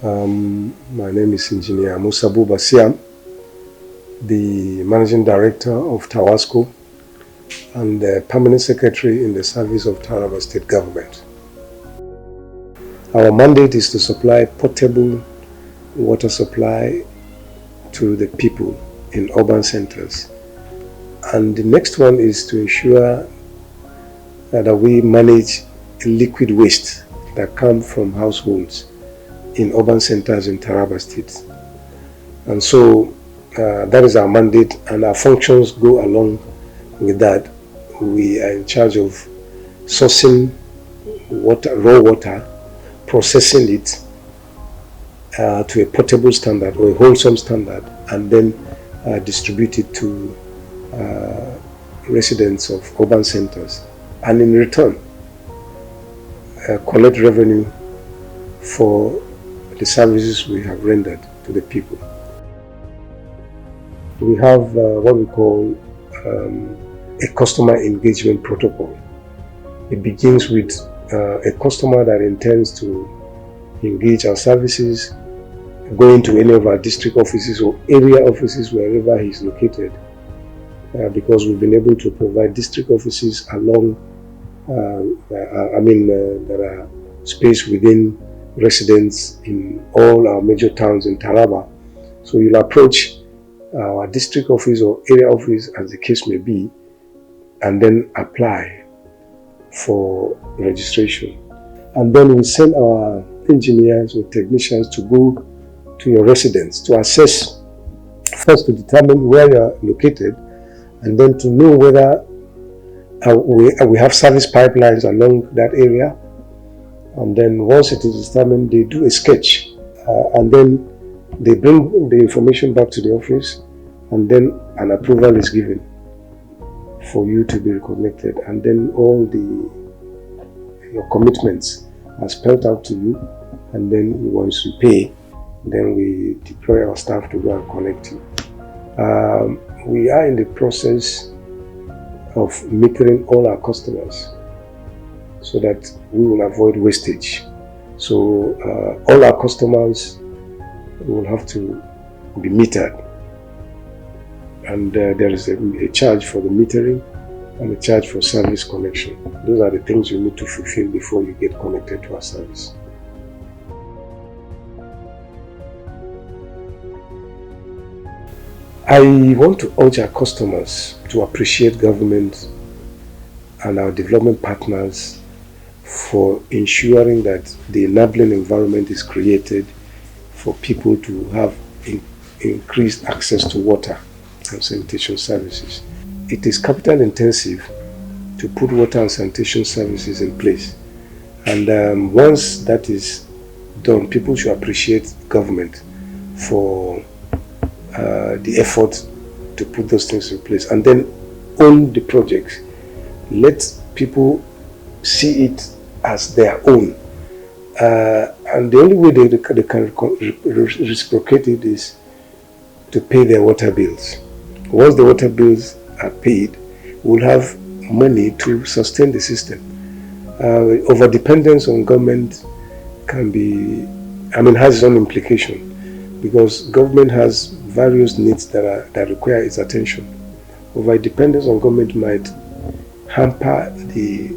My name is Engineer Musabu Basiam, the Managing Director of Tawasco and the Permanent Secretary in the service of Taraba State Government. Our mandate is to supply potable water supply to the people in urban centers. And the next one is to ensure that we manage liquid waste that come from households in urban centers in Taraba State. And so that is our mandate, and our functions go along with that. We are in charge of sourcing water, raw water, processing it to a potable standard or a wholesome standard, and then distribute it to residents of urban centers, and in return collect revenue for the services we have rendered to the people. We have what we call a customer engagement protocol. It begins with a customer that intends to engage our services, going to any of our district offices or area offices wherever he is located, because we've been able to provide district offices along, there are space within residents in all our major towns in Taraba. So you'll approach our district office or area office, as the case may be, and then apply for registration. And then we send our engineers or technicians to go to your residence to assess, first to determine where you are located, and then to know whether we have service pipelines along that area. And then once it is determined, they do a sketch, and then they bring the information back to the office, and then an approval is given for you to be reconnected, and then all your commitments are spelled out to you, and then once you pay, then we deploy our staff to go and connect you. We are in the process of metering all our customers so that we will avoid wastage. So all our customers will have to be metered, and there is a charge for the metering and a charge for service connection. Those are the things you need to fulfill before you get connected to our service. I want to urge our customers to appreciate government and our development partners for ensuring that the enabling environment is created for people to have increased access to water and sanitation services. It is capital intensive to put water and sanitation services in place, and once that is done, people should appreciate government for the effort to put those things in place, and then own the projects. Let people see it as their own, and the only way they can reciprocate it is to pay their water bills. Once the water bills are paid, we'll have money to sustain the system. Over-dependence on government has its own implication, because government has various needs that require its attention. Over-dependence on government might hamper the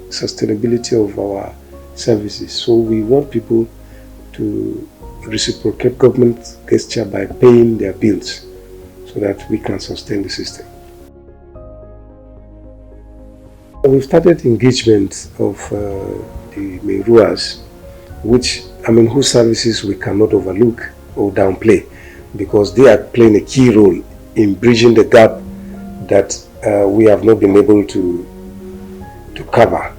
sustainability of our services. So we want people to reciprocate government gesture by paying their bills so that we can sustain the system. We've started engagement of the Meruas, whose services we cannot overlook or downplay, because they are playing a key role in bridging the gap that we have not been able to cover.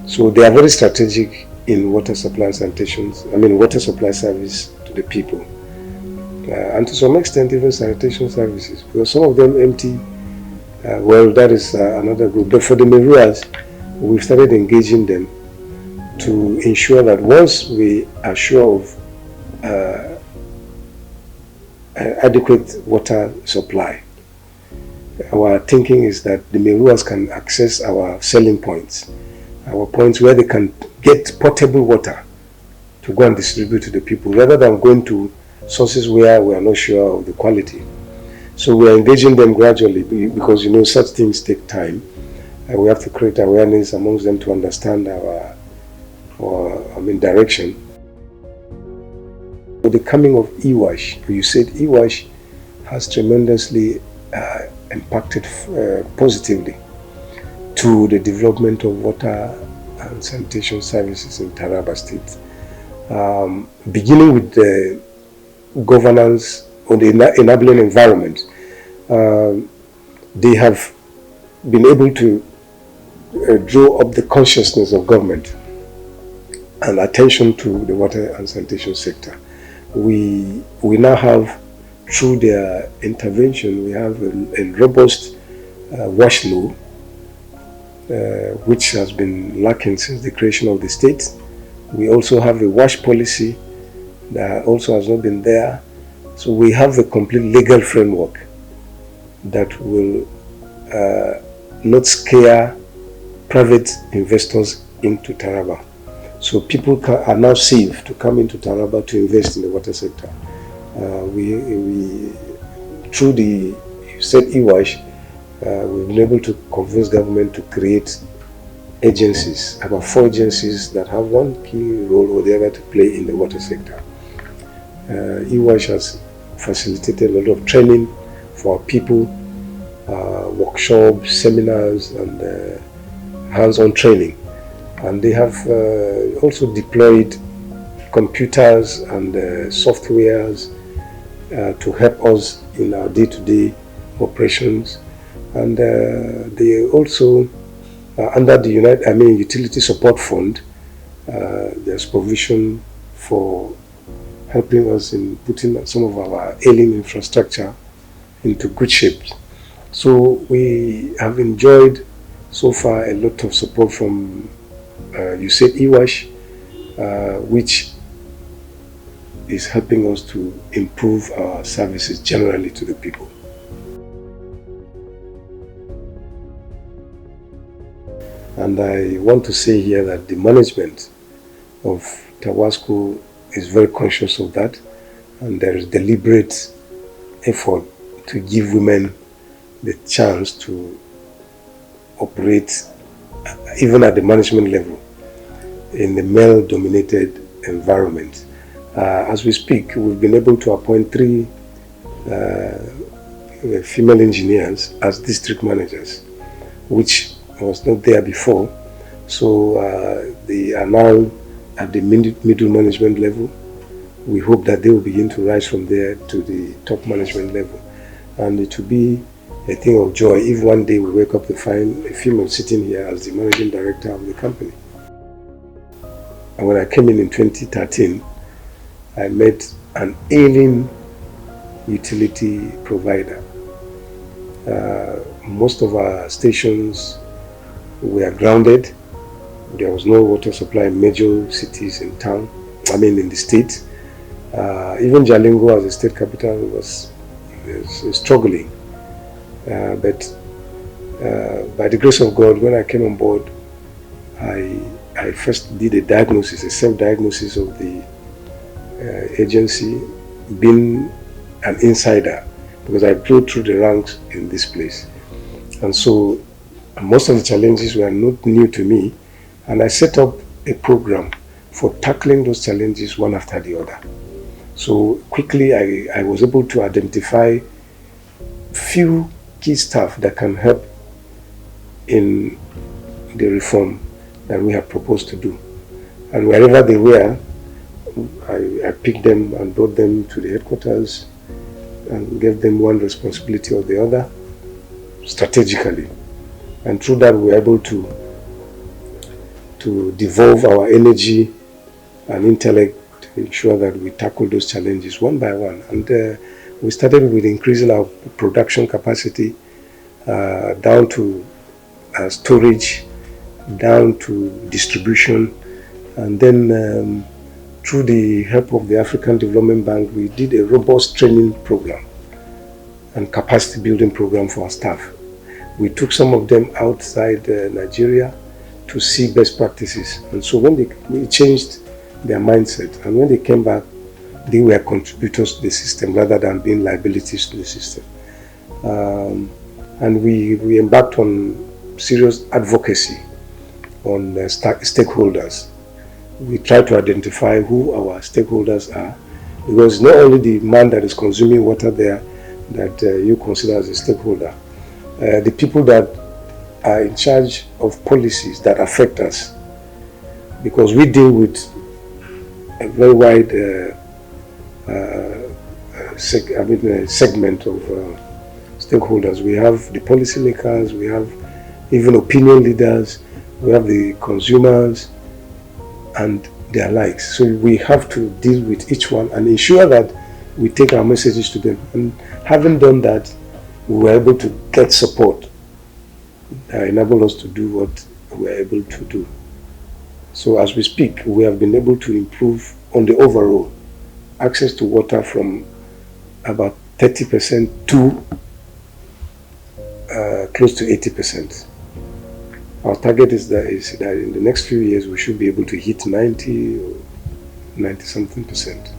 So they are very strategic in water supply water supply service to the people, and to some extent even sanitation services, because some of them empty. That is another group. But for the Meruas, we've started engaging them to ensure that once we are sure of adequate water supply, our thinking is that the Meruas can access our selling points, our points where they can get potable water to go and distribute to the people, rather than going to sources where we are not sure of the quality. So we are engaging them gradually, because such things take time. And we have to create awareness amongst them to understand our direction. With the coming of EWASH, you said EWASH has tremendously impacted positively to the development of water and sanitation services in Taraba State. Beginning with the governance or the enabling environment, they have been able to draw up the consciousness of government and attention to the water and sanitation sector. We now have, through their intervention, we have a robust WASH law, which has been lacking since the creation of the state. We also have a WASH policy that also has not been there. So we have a complete legal framework that will not scare private investors into Taraba. So people are now safe to come into Taraba to invest in the water sector. We through the, you said EWASH, we've been able to convince government to create agencies, about 4 agencies that have one key role or the other to play in the water sector. EWASH has facilitated a lot of training for our people, workshops, seminars, and hands-on training. And they have also deployed computers and softwares to help us in our day-to-day operations. And they also, under the Utility Support Fund, there's provision for helping us in putting some of our ailing infrastructure into good shape. So we have enjoyed so far a lot of support from, you said EWASH, which is helping us to improve our services generally to the people. And I want to say here that the management of Tawasco is very conscious of that, and there is deliberate effort to give women the chance to operate even at the management level in the male-dominated environment. As we speak, we've been able to appoint 3 female engineers as district managers, which was not there before. So they are now at the middle management level. We hope that they will begin to rise from there to the top management level. And it will be a thing of joy if one day we wake up to find a female sitting here as the managing director of the company. And when I came in 2013, I met an ailing utility provider. Most of our stations were grounded. There was no water supply in major cities in the state. Even Jalingo as a state capital was struggling. But by the grace of God, when I came on board, I first did a self-diagnosis of the agency, being an insider, because I grew through the ranks in this place. And so most of the challenges were not new to me, and I set up a program for tackling those challenges one after the other. So quickly I was able to identify few key staff that can help in the reform that we have proposed to do. And wherever they were, I picked them and brought them to the headquarters and gave them one responsibility or the other strategically. And through that, we were able to devolve our energy and intellect to ensure that we tackle those challenges one by one. And we started with increasing our production capacity down to storage, down to distribution, and then through the help of the African Development Bank, we did a robust training program and capacity building program for our staff. We took some of them outside Nigeria to see best practices. And so when we changed their mindset. And when they came back, they were contributors to the system rather than being liabilities to the system. And we embarked on serious advocacy on stakeholders. We try to identify who our stakeholders are, because not only the man that is consuming water there that you consider as a stakeholder, the people that are in charge of policies that affect us, because we deal with a very wide segment of stakeholders. We have the policymakers, we have even opinion leaders, we have the consumers and their likes. So we have to deal with each one and ensure that we take our messages to them. And having done that, we were able to get support that enabled us to do what we were able to do. So as we speak, we have been able to improve on the overall access to water from about 30% to close to 80%. Our target is that in the next few years we should be able to hit 90 or 90 something percent.